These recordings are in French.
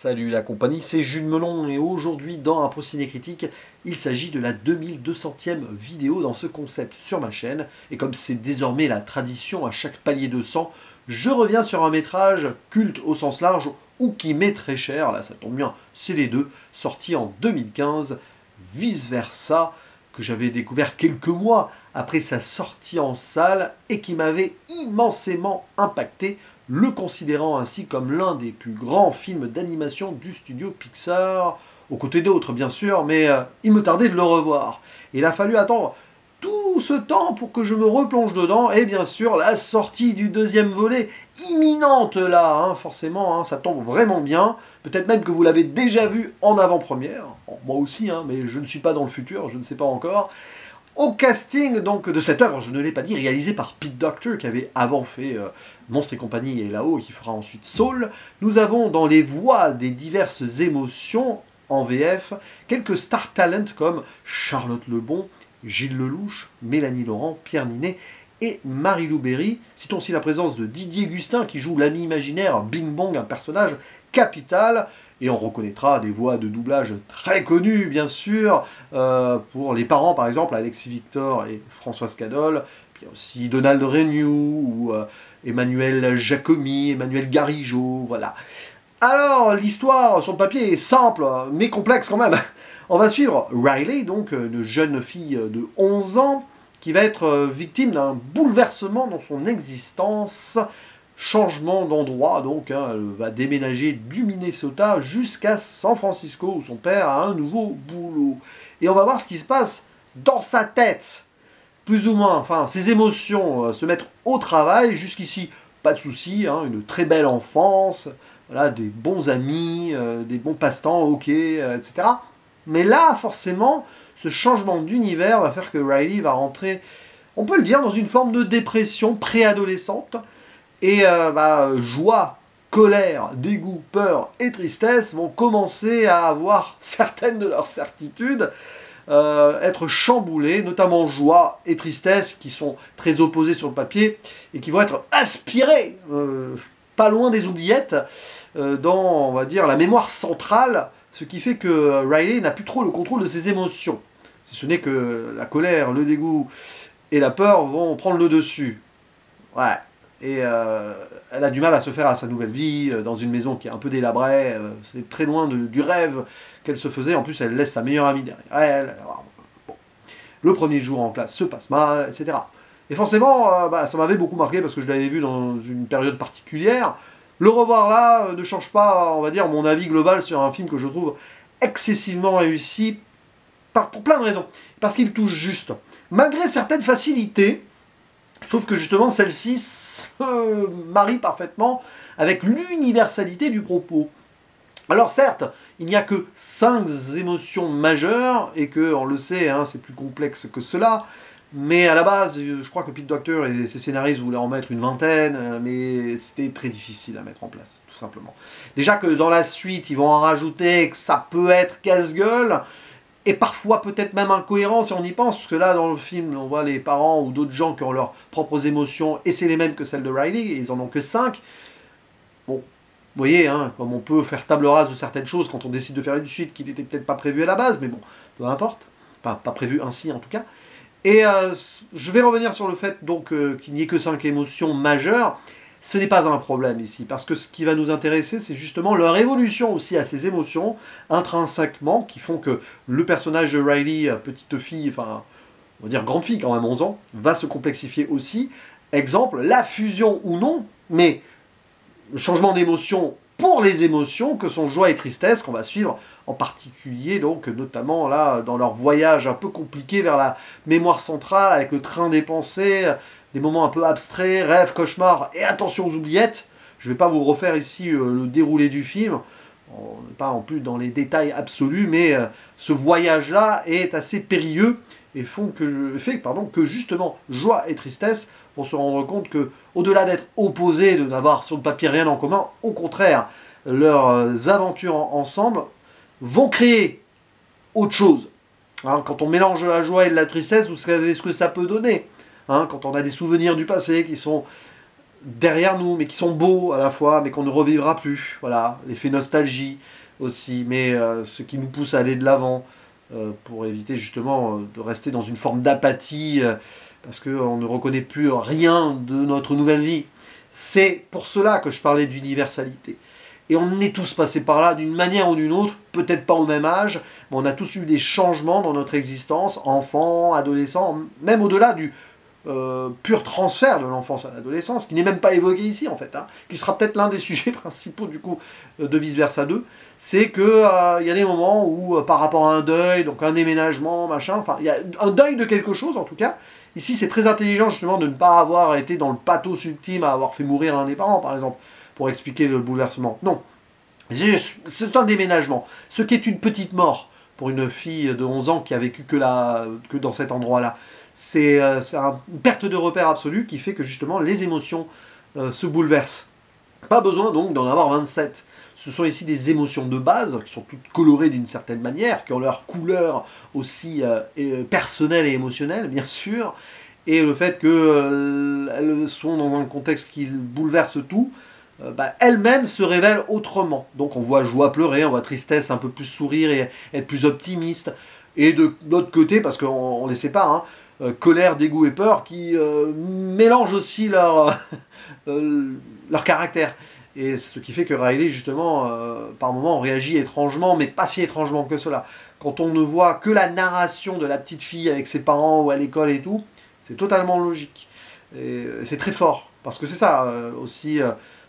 Salut la compagnie, c'est Jules Melon et aujourd'hui dans Impro Ciné Critique, il s'agit de la 2200e vidéo dans ce concept sur ma chaîne. Et comme c'est désormais la tradition à chaque palier de 100, je reviens sur un métrage culte au sens large ou qui m'est très cher, là ça tombe bien, c'est les deux, sorti en 2015, Vice Versa, que j'avais découvert quelques mois après sa sortie en salle et qui m'avait immensément impacté, le considérant ainsi comme l'un des plus grands films d'animation du studio Pixar, aux côtés d'autres bien sûr, mais il me tardait de le revoir. Il a fallu attendre tout ce temps pour que je me replonge dedans, et bien sûr la sortie du deuxième volet, imminente là, hein, forcément, hein, ça tombe vraiment bien, peut-être même que vous l'avez déjà vu en avant-première, bon, moi aussi, hein, mais je ne suis pas dans le futur, je ne sais pas encore. Au casting donc de cette œuvre, je ne l'ai pas dit, réalisée par Pete Docter, qui avait avant fait Monstres et compagnie et là-haut, et qui fera ensuite Soul, nous avons dans les voix des diverses émotions en VF, quelques star talents comme Charlotte Lebon, Gilles Lelouch, Mélanie Laurent, Pierre Ninet et Marie-Lou Berry. Citons aussi la présence de Didier Gustin qui joue l'ami imaginaire Bing Bong, un personnage capital. Et on reconnaîtra des voix de doublage très connues, bien sûr, pour les parents, par exemple, Alexis Victor et Françoise Cadol. Puis il y a aussi Donald Renew ou Emmanuel Jacomi, Emmanuel Garigeau, voilà. Alors, l'histoire sur le papier est simple, mais complexe quand même. On va suivre Riley, donc une jeune fille de 11 ans, qui va être victime d'un bouleversement dans son existence. Changement d'endroit, donc hein, elle va déménager du Minnesota jusqu'à San Francisco, où son père a un nouveau boulot. Et on va voir ce qui se passe dans sa tête, plus ou moins, enfin, ses émotions se mettre au travail. Jusqu'ici, pas de souci, hein, une très belle enfance, voilà, des bons amis, des bons passe-temps, ok, etc. Mais là, forcément, ce changement d'univers va faire que Riley va rentrer, on peut le dire, dans une forme de dépression préadolescente. Et joie, colère, dégoût, peur et tristesse vont commencer à avoir certaines de leurs certitudes, être chamboulées, notamment joie et tristesse, qui sont très opposées sur le papier, et qui vont être aspirées, pas loin des oubliettes, dans, on va dire, la mémoire centrale, ce qui fait que Riley n'a plus trop le contrôle de ses émotions. Si ce n'est que la colère, le dégoût et la peur vont prendre le dessus. Ouais. Et elle a du mal à se faire à sa nouvelle vie, dans une maison qui est un peu délabrée, c'est très loin du rêve qu'elle se faisait. En plus, elle laisse sa meilleure amie derrière elle. Bon. Le premier jour en classe se passe mal, etc. Et forcément, ça m'avait beaucoup marqué parce que je l'avais vu dans une période particulière. Le revoir là ne change pas, on va dire, mon avis global sur un film que je trouve excessivement réussi pour plein de raisons. Parce qu'il touche juste. Malgré certaines facilités, je trouve que justement celle-ci se marie parfaitement avec l'universalité du propos. Alors certes, il n'y a que 5 émotions majeures, et que, on le sait, hein, c'est plus complexe que cela, mais à la base, je crois que Pete Docter et ses scénaristes voulaient en mettre une vingtaine, mais c'était très difficile à mettre en place, tout simplement. Déjà que dans la suite, ils vont en rajouter, que ça peut être casse-gueule, et parfois peut-être même incohérent si on y pense, parce que là dans le film on voit les parents ou d'autres gens qui ont leurs propres émotions, et c'est les mêmes que celles de Riley, et ils en ont que 5. Bon, vous voyez, hein, comme on peut faire table rase de certaines choses quand on décide de faire une suite qui n'était peut-être pas prévue à la base, mais bon, peu importe, pas prévu ainsi en tout cas. Et je vais revenir sur le fait donc qu'il n'y ait que 5 émotions majeures. Ce n'est pas un problème ici, parce que ce qui va nous intéresser, c'est justement leur évolution aussi à ces émotions, intrinsèquement, qui font que le personnage de Riley, petite fille, enfin, on va dire grande fille quand même, 11 ans, va se complexifier aussi. Exemple, la fusion ou non, mais le changement d'émotion pour les émotions, que sont joie et tristesse, qu'on va suivre en particulier, donc notamment là, dans leur voyage un peu compliqué vers la mémoire centrale, avec le train des pensées, des moments un peu abstraits, rêves, cauchemars, et attention aux oubliettes. Je ne vais pas vous refaire ici le déroulé du film, on n'est pas en plus dans les détails absolus, mais ce voyage-là est assez périlleux, et fait que justement, joie et tristesse vont se rendre compte que, au-delà d'être opposés, de n'avoir sur le papier rien en commun, au contraire, leurs aventures ensemble vont créer autre chose. Hein, quand on mélange la joie et de la tristesse, vous savez ce que ça peut donner. Hein, quand on a des souvenirs du passé qui sont derrière nous, mais qui sont beaux à la fois, mais qu'on ne revivra plus. Voilà, l'effet nostalgie aussi, mais ce qui nous pousse à aller de l'avant, pour éviter justement de rester dans une forme d'apathie, parce qu'on ne reconnaît plus rien de notre nouvelle vie. C'est pour cela que je parlais d'universalité. Et on est tous passés par là d'une manière ou d'une autre, peut-être pas au même âge, mais on a tous eu des changements dans notre existence, enfants, adolescents, même au-delà du pur transfert de l'enfance à l'adolescence, qui n'est même pas évoqué ici en fait, hein, qui sera peut-être l'un des sujets principaux du coup de Vice Versa 2, c'est que y a des moments où par rapport à un deuil, donc un déménagement, machin, enfin il y a un deuil de quelque chose en tout cas. Ici c'est très intelligent justement de ne pas avoir été dans le pathos ultime à avoir fait mourir l'un des parents par exemple, pour expliquer le bouleversement. Non, c'est un déménagement, ce qui est une petite mort pour une fille de 11 ans qui a vécu que dans cet endroit-là. C'est une perte de repère absolue qui fait que justement les émotions se bouleversent. Pas besoin donc d'en avoir 27. Ce sont ici des émotions de base, qui sont toutes colorées d'une certaine manière, qui ont leur couleur aussi personnelle et émotionnelle, bien sûr. Et le fait qu'elles sont dans un contexte qui bouleverse tout, elles-mêmes se révèlent autrement. Donc on voit joie pleurer, on voit tristesse un peu plus sourire et être plus optimiste. Et de l'autre côté, parce qu'on ne les sépare, hein, colère, dégoût et peur qui mélangent aussi leur caractère. Et ce qui fait que Riley, justement, par moments, réagit étrangement, mais pas si étrangement que cela. Quand on ne voit que la narration de la petite fille avec ses parents ou à l'école et tout, c'est totalement logique. Et c'est très fort. Parce que c'est ça aussi,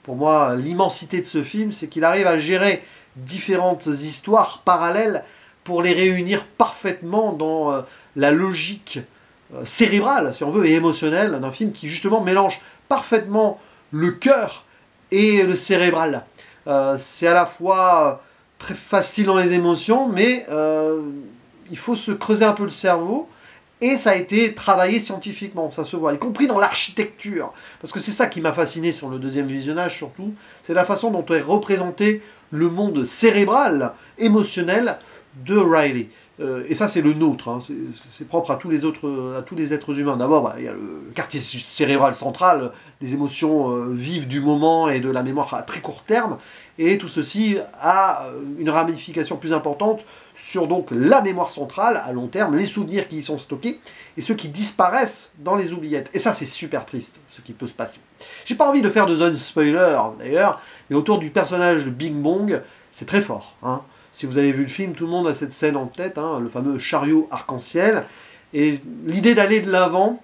pour moi, l'immensité de ce film, c'est qu'il arrive à gérer différentes histoires parallèles pour les réunir parfaitement dans la logique cérébrale, si on veut, et émotionnelle d'un film qui justement mélange parfaitement le cœur et le cérébral. C'est à la fois très facile dans les émotions, mais il faut se creuser un peu le cerveau, et ça a été travaillé scientifiquement, ça se voit, y compris dans l'architecture. Parce que c'est ça qui m'a fasciné sur le deuxième visionnage surtout, c'est la façon dont est représenté le monde cérébral, émotionnel de Riley. Et ça c'est le nôtre, hein. C'est propre à tous les êtres humains. D'abord, il y a le quartier cérébral central, les émotions vives du moment et de la mémoire à très court terme, et tout ceci a une ramification plus importante sur donc la mémoire centrale à long terme, les souvenirs qui y sont stockés, et ceux qui disparaissent dans les oubliettes. Et ça c'est super triste, ce qui peut se passer. J'ai pas envie de faire de zone spoiler d'ailleurs, mais autour du personnage de Bing Bong, c'est très fort, hein. Si vous avez vu le film, tout le monde a cette scène en tête, hein, le fameux chariot arc-en-ciel. Et l'idée d'aller de l'avant,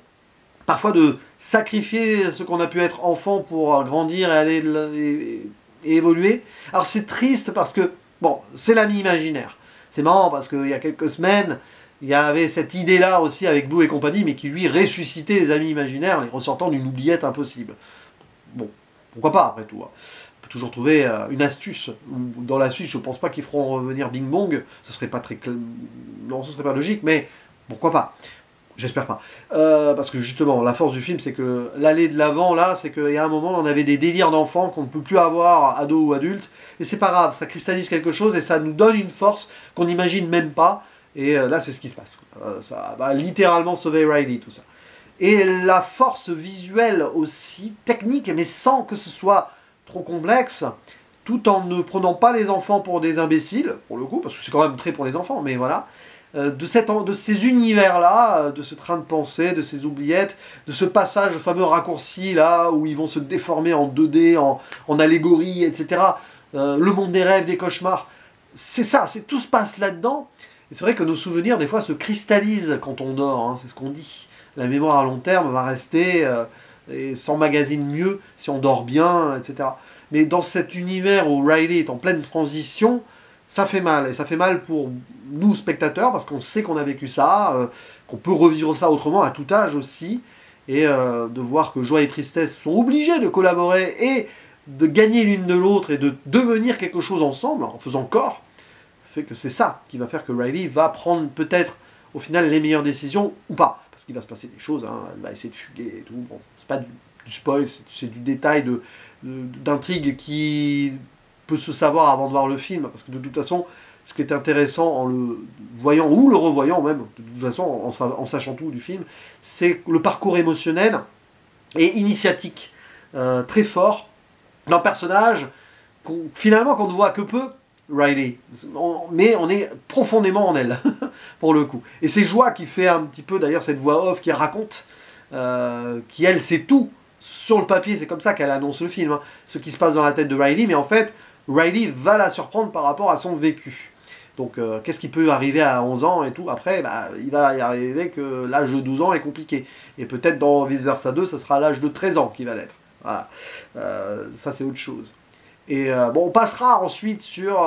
parfois de sacrifier ce qu'on a pu être enfant pour grandir et aller et évoluer. Alors c'est triste parce que, bon, c'est l'ami imaginaire. C'est marrant parce qu'il y a quelques semaines, il y avait cette idée-là aussi avec Blue et compagnie, mais qui lui ressuscitait les amis imaginaires, les ressortant d'une oubliette impossible. Bon, pourquoi pas après tout, hein. Toujours trouver une astuce. Dans la suite, je ne pense pas qu'ils feront revenir Bing Bong. Ce serait pas très... Non, ce serait pas logique, mais pourquoi pas. J'espère pas. Parce que justement, la force du film, c'est que l'aller de l'avant, là, c'est qu'il y a un moment, on avait des délires d'enfants qu'on ne peut plus avoir, ado ou adulte. Et c'est pas grave, ça cristallise quelque chose et ça nous donne une force qu'on n'imagine même pas. Et là, c'est ce qui se passe. Ça va littéralement sauver Riley, tout ça. Et la force visuelle aussi, technique, mais sans que ce soit trop complexe, tout en ne prenant pas les enfants pour des imbéciles, pour le coup, parce que c'est quand même très pour les enfants, mais voilà, de ces univers-là, de ce train de pensée, de ces oubliettes, de ce passage, le fameux raccourci, là, où ils vont se déformer en 2D, en allégorie, etc. Le monde des rêves, des cauchemars, c'est ça, tout se passe là-dedans, et c'est vrai que nos souvenirs, des fois, se cristallisent quand on dort, hein, c'est ce qu'on dit. La mémoire à long terme va rester... et s'emmagasine mieux si on dort bien, etc. Mais dans cet univers où Riley est en pleine transition, ça fait mal. Et ça fait mal pour nous, spectateurs, parce qu'on sait qu'on a vécu ça, qu'on peut revivre ça autrement, à tout âge aussi, et de voir que joie et tristesse sont obligés de collaborer et de gagner l'une de l'autre et de devenir quelque chose ensemble, en faisant corps, fait que c'est ça qui va faire que Riley va prendre peut-être au final les meilleures décisions ou pas. Parce qu'il va se passer des choses, hein, elle va essayer de fuguer et tout. Bon, c'est pas du spoil, c'est du détail d'intrigue qui peut se savoir avant de voir le film. Parce que de toute façon, ce qui est intéressant en le voyant ou le revoyant même, de toute façon en sachant tout du film, c'est le parcours émotionnel et initiatique très fort d'un personnage finalement qu'on ne voit que peu, Riley. Mais on est profondément en elle, pour le coup. Et c'est Joie qui fait un petit peu, d'ailleurs, cette voix off qui raconte, qui elle sait tout sur le papier, c'est comme ça qu'elle annonce le film, hein, ce qui se passe dans la tête de Riley, mais en fait, Riley va la surprendre par rapport à son vécu. Donc, qu'est-ce qui peut arriver à 11 ans et tout. Après, bah, il va y arriver que l'âge de 12 ans est compliqué. Et peut-être dans Vice Versa 2, ça sera l'âge de 13 ans qui va l'être. Voilà. Ça, c'est autre chose. Et bon, on passera ensuite sur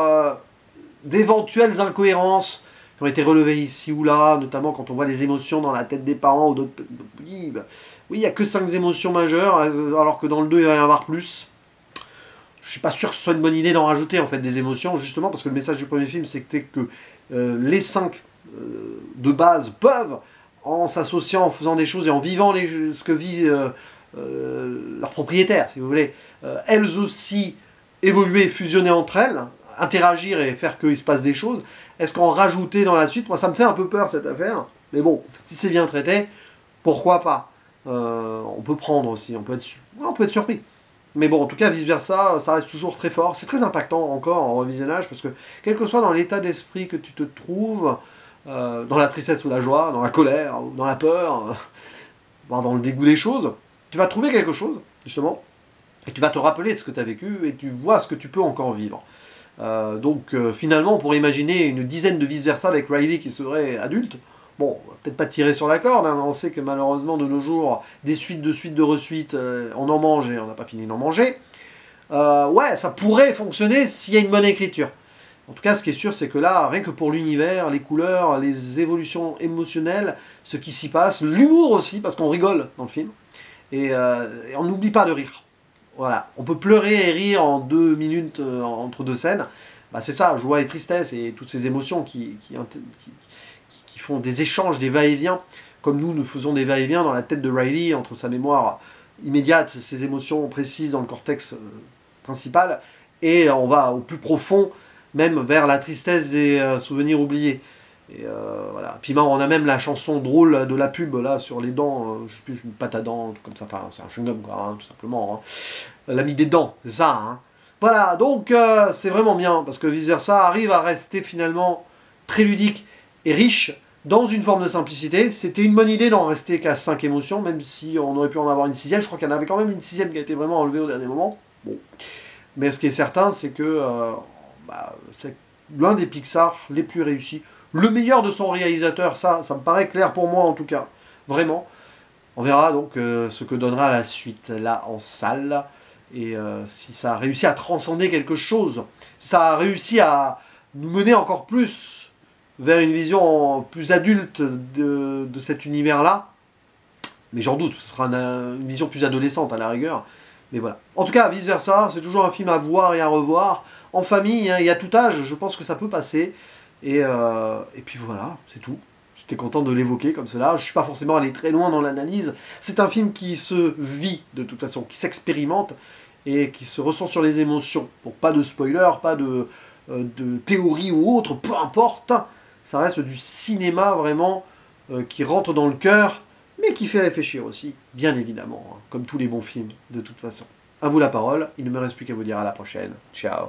d'éventuelles incohérences qui ont été relevées ici ou là, notamment quand on voit des émotions dans la tête des parents ou d'autres. Oui, bah, oui, il n'y a que 5 émotions majeures, alors que dans le 2, il va y en avoir plus. Je suis pas sûr que ce soit une bonne idée d'en rajouter en fait des émotions, justement parce que le message du premier film c'était que les 5 de base peuvent, en s'associant, en faisant des choses et en vivant ce que vit leur propriétaire, si vous voulez, elles aussi évoluer, fusionner entre elles, interagir et faire qu'il se passe des choses. Est-ce qu'en rajouter dans la suite, moi ça me fait un peu peur cette affaire, mais bon, si c'est bien traité, pourquoi pas. On peut prendre aussi, on peut être surpris. Mais bon, en tout cas, Vice Versa, ça reste toujours très fort. C'est très impactant encore en revisionnage, parce que quel que soit dans l'état d'esprit que tu te trouves, dans la tristesse ou la joie, dans la colère ou dans la peur, voire dans le dégoût des choses, tu vas trouver quelque chose, justement, et tu vas te rappeler de ce que tu as vécu, et tu vois ce que tu peux encore vivre. Donc finalement, on pourrait imaginer une dizaine de Vice Versa avec Riley qui serait adulte. Bon, on va peut-être pas tirer sur la corde, hein, mais on sait que malheureusement, de nos jours, des suites de resuites, on en mange et on n'a pas fini d'en manger. Ouais, ça pourrait fonctionner s'il y a une bonne écriture. En tout cas, ce qui est sûr, c'est que là, rien que pour l'univers, les couleurs, les évolutions émotionnelles, ce qui s'y passe, l'humour aussi, parce qu'on rigole dans le film, et on n'oublie pas de rire. Voilà, on peut pleurer et rire en 2 minutes entre 2 scènes. Bah, c'est ça, joie et tristesse et toutes ces émotions qui font des échanges, des va-et-vient, comme nous faisons des va-et-vient dans la tête de Riley, entre sa mémoire immédiate, ses émotions précises dans le cortex principal, et on va au plus profond, même vers la tristesse des souvenirs oubliés. Et voilà. Puis on a même la chanson drôle de la pub là sur les dents, je sais plus, une pâte à dents, comme ça, enfin, c'est un chewing-gum quoi, hein, tout simplement. Hein. L'ami des dents, c'est ça. Hein. Voilà, donc c'est vraiment bien, parce que Vice Versa arrive à rester finalement très ludique et riche, dans une forme de simplicité. C'était une bonne idée d'en rester qu'à 5 émotions, même si on aurait pu en avoir une 6e. Je crois qu'il y en avait quand même une 6e qui a été vraiment enlevée au dernier moment. Bon. Mais ce qui est certain, c'est que c'est l'un des Pixar les plus réussis. Le meilleur de son réalisateur, ça me paraît clair pour moi en tout cas. Vraiment. On verra donc ce que donnera la suite là en salle. Et si ça a réussi à transcender quelque chose, si ça a réussi à nous mener encore plus vers une vision plus adulte de cet univers-là. Mais j'en doute, ce sera une vision plus adolescente à la rigueur. Mais voilà. En tout cas, Vice Versa, c'est toujours un film à voir et à revoir. En famille, hein, et à tout âge, je pense que ça peut passer. Et puis voilà, c'est tout. J'étais content de l'évoquer comme cela. Je ne suis pas forcément allé très loin dans l'analyse. C'est un film qui se vit de toute façon, qui s'expérimente et qui se ressent sur les émotions. Donc pas de spoiler, pas de théorie ou autre, peu importe. Ça reste du cinéma vraiment qui rentre dans le cœur, mais qui fait réfléchir aussi, bien évidemment, hein, comme tous les bons films de toute façon. À vous la parole, il ne me reste plus qu'à vous dire à la prochaine. Ciao.